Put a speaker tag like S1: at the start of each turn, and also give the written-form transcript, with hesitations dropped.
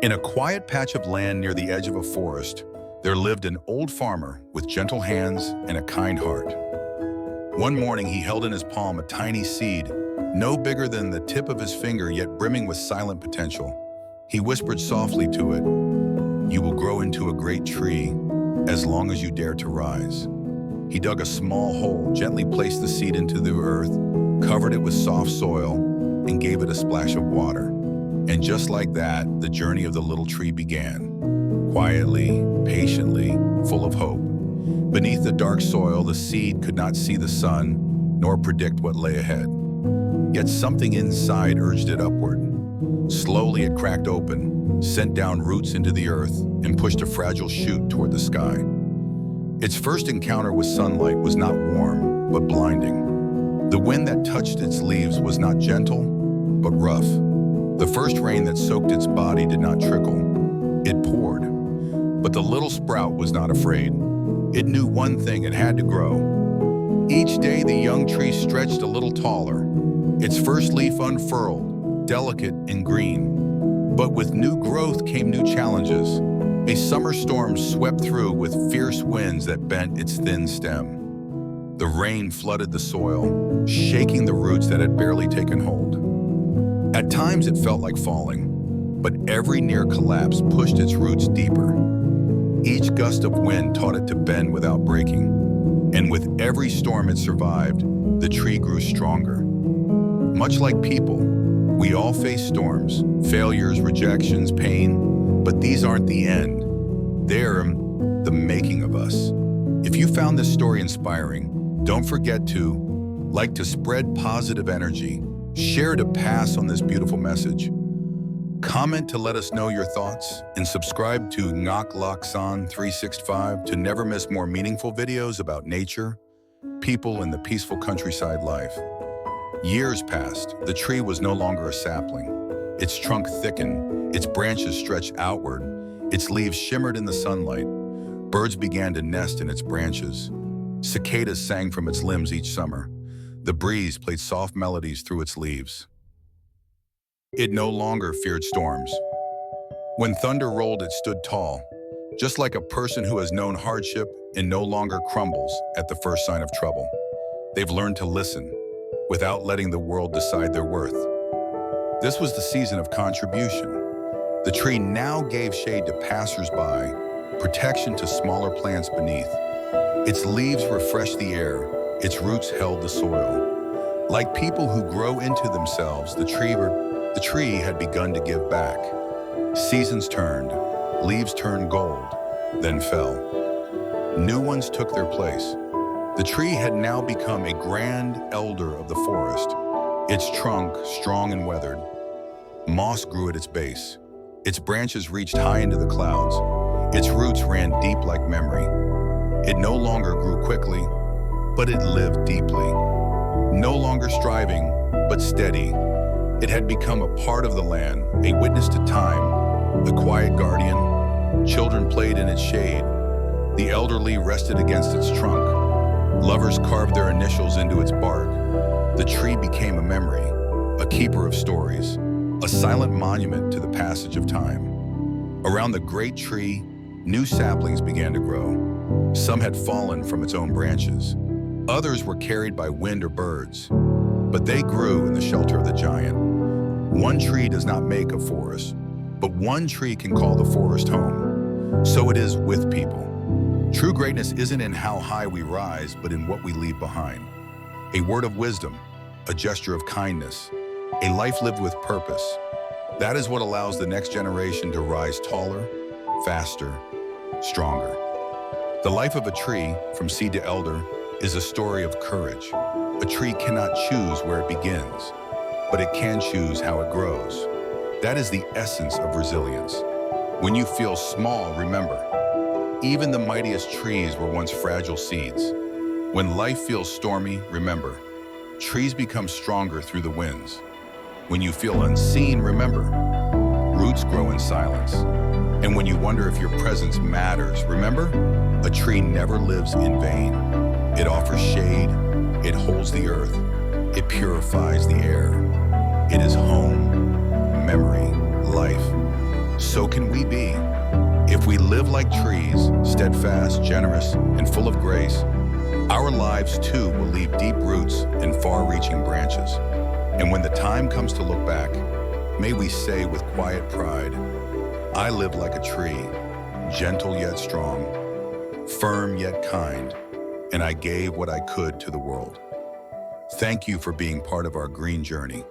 S1: In a quiet patch of land near the edge of a forest, there lived an old farmer with gentle hands and a kind heart. One morning, he held in his palm a tiny seed, no bigger than the tip of his finger, yet brimming with silent potential. He whispered softly to it, "You will grow into a great tree as long as you dare to rise." He dug a small hole, gently placed the seed into the earth, covered it with soft soil, and gave it a splash of water. And just like that, the journey of the little tree began. Quietly, patiently, full of hope. Beneath the dark soil, the seed could not see the sun, nor predict what lay ahead. Yet something inside urged it upward. Slowly it cracked open, sent down roots into the earth, and pushed a fragile shoot toward the sky. Its first encounter with sunlight was not warm, but blinding. The wind that touched its leaves was not gentle, but rough. The first rain that soaked its body did not trickle, it poured. But the little sprout was not afraid. It knew one thing: it had to grow. Each day the young tree stretched a little taller. Its first leaf unfurled, delicate and green. But with new growth came new challenges. A summer storm swept through with fierce winds that bent its thin stem. The rain flooded the soil, shaking the roots that had barely taken hold. At times it felt like falling, but every near collapse pushed its roots deeper. Each gust of wind taught it to bend without breaking, and with every storm it survived, the tree grew stronger. Much like people, we all face storms, failures, rejections, pain, but these aren't the end. They're the making of us. If you found this story inspiring, don't forget to spread positive energy, share to pass on this beautiful message. Comment to let us know your thoughts, and subscribe to Ngoc Lac 365 to never miss more meaningful videos about nature, people, and the peaceful countryside life. Years passed. The tree was no longer a sapling. Its trunk thickened, its branches stretched outward, its leaves shimmered in the sunlight. Birds began to nest in its branches. Cicadas sang from its limbs each summer. The breeze played soft melodies through its leaves. It no longer feared storms. When thunder rolled, it stood tall, just like a person who has known hardship and no longer crumbles at the first sign of trouble. They've learned to listen, without letting the world decide their worth. This was the season of contribution. The tree now gave shade to passers-by, protection to smaller plants beneath. Its leaves refreshed the air, its roots held the soil. Like people who grow into themselves, the tree had begun to give back. Seasons turned, leaves turned gold, then fell. New ones took their place. The tree had now become a grand elder of the forest, its trunk strong and weathered. Moss grew at its base. Its branches reached high into the clouds. Its roots ran deep like memory. It no longer grew quickly, but it lived deeply. No longer striving, but steady. It had become a part of the land, a witness to time, a quiet guardian. Children played in its shade. The elderly rested against its trunk. Lovers carved their initials into its bark. The tree became a memory, a keeper of stories, a silent monument to the passage of time. Around the great tree, new saplings began to grow. Some had fallen from its own branches. Others were carried by wind or birds, but they grew in the shelter of the giant. One tree does not make a forest, but one tree can call the forest home. So it is with people. True greatness isn't in how high we rise, but in what we leave behind. A word of wisdom, a gesture of kindness, a life lived with purpose. That is what allows the next generation to rise taller, faster, stronger. The life of a tree, from seed to elder, is a story of courage. A tree cannot choose where it begins, but it can choose how it grows. That is the essence of resilience. When you feel small, remember, even the mightiest trees were once fragile seeds. When life feels stormy, remember, trees become stronger through the winds. When you feel unseen, remember, roots grow in silence. And when you wonder if your presence matters, remember, a tree never lives in vain. It offers shade, it holds the earth, it purifies the air. It is home, memory, life. so can we be. If we live like trees, steadfast, generous, and full of grace, our lives too will leave deep roots and far-reaching branches. And when the time comes to look back, may we say with quiet pride, I lived like a tree, gentle yet strong, firm yet kind, and I gave what I could to the world. Thank you for being part of our green journey.